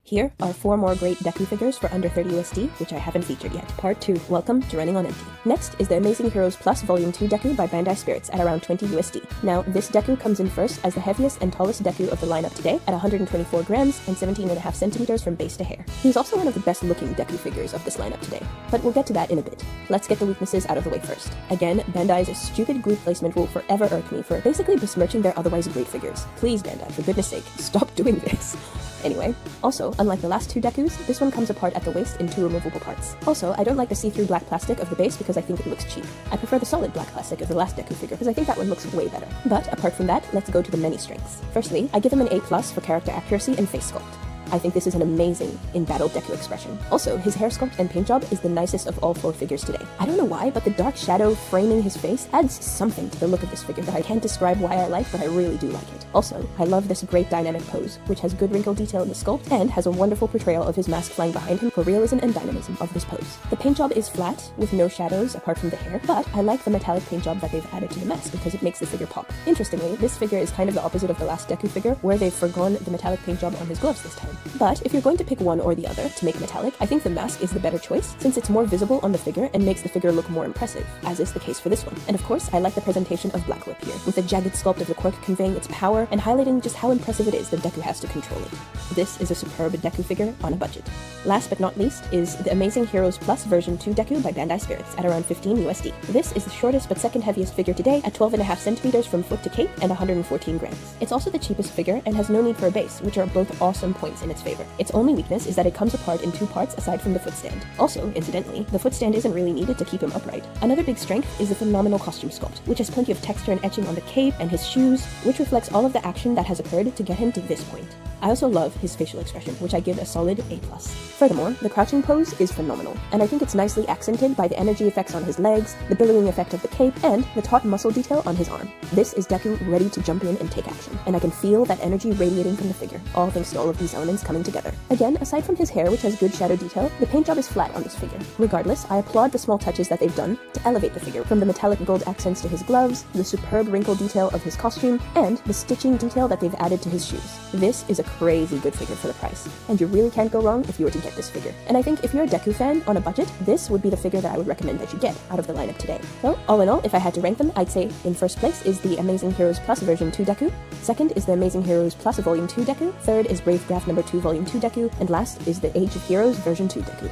Here are 4 more great Deku figures for under 30 USD, which I haven't featured yet. Part 2, Welcome to Running on Empty. Next is the Amazing Heroes Plus Volume 2 Deku by Bandai Spirits at around 20 USD. Now, this Deku comes in first as the heaviest and tallest Deku of the lineup today at 124 grams and 17.5 centimeters from base to hair. He's also one of the best looking Deku figures of this lineup today, but we'll get to that in a bit. Let's get the weaknesses out of the way first. Again, Bandai's stupid glue placement will forever irk me for basically besmirching their otherwise great figures. Please, Bandai, for goodness sake, stop doing this. Anyway, also, unlike the last 2 Dekus, this one comes apart at the waist in 2 removable parts. Also, I don't like the see-through black plastic of the base because I think it looks cheap. I prefer the solid black plastic of the last Deku figure because I think that one looks way better. But apart from that, let's go to the many strengths. Firstly, I give him an A+ for character accuracy and face sculpt. I think this is an amazing in-battle Deku expression. Also, his hair sculpt and paint job is the nicest of all 4 figures today. I don't know why, but the dark shadow framing his face adds something to the look of this figure that I can't describe why I like, but I really do like it. Also, I love this great dynamic pose, which has good wrinkle detail in the sculpt and has a wonderful portrayal of his mask flying behind him for realism and dynamism of this pose. The paint job is flat, with no shadows apart from the hair, but I like the metallic paint job that they've added to the mask because it makes the figure pop. Interestingly, this figure is kind of the opposite of the last Deku figure, where they've forgone the metallic paint job on his gloves this time. But if you're going to pick one or the other to make metallic, I think the mask is the better choice, since it's more visible on the figure and makes the figure look more impressive, as is the case for this one. And of course, I like the presentation of Black Whip here, with the jagged sculpt of the quirk conveying its power and highlighting just how impressive it is that Deku has to control it. This is a superb Deku figure on a budget. Last but not least is the Amazing Heroes Plus version 2 Deku by Bandai Spirits at around 15 USD. This is the shortest but second heaviest figure today at 12.5 centimeters from foot to cape and 114 grams. It's also the cheapest figure and has no need for a base, which are both awesome points in its favor. Its only weakness is that it comes apart in 2 parts aside from the footstand. Also, incidentally, the footstand isn't really needed to keep him upright. Another big strength is the phenomenal costume sculpt, which has plenty of texture and etching on the cape and his shoes, which reflects all of the action that has occurred to get him to this point. I also love his facial expression, which I give a solid A+. Furthermore, the crouching pose is phenomenal, and I think it's nicely accented by the energy effects on his legs, the billowing effect of the cape, and the taut muscle detail on his arm. This is Deku ready to jump in and take action, and I can feel that energy radiating from the figure, all thanks to all of these elements coming together. Again, aside from his hair, which has good shadow detail, the paint job is flat on this figure. Regardless, I applaud the small touches that they've done to elevate the figure, from the metallic gold accents to his gloves, the superb wrinkle detail of his costume, and the stitching detail that they've added to his shoes. This is a crazy good figure for the price, and you really can't go wrong if you were to get this figure. And I think if you're a Deku fan on a budget, this would be the figure that I would recommend that you get out of the lineup today. So, all in all, if I had to rank them, I'd say in first place is the Amazing Heroes Plus version 2 Deku, second is the Amazing Heroes Plus Volume 2 Deku, third is Brave Graph number 2 Volume 2 Deku, and last is the Age of Heroes version 2 Deku.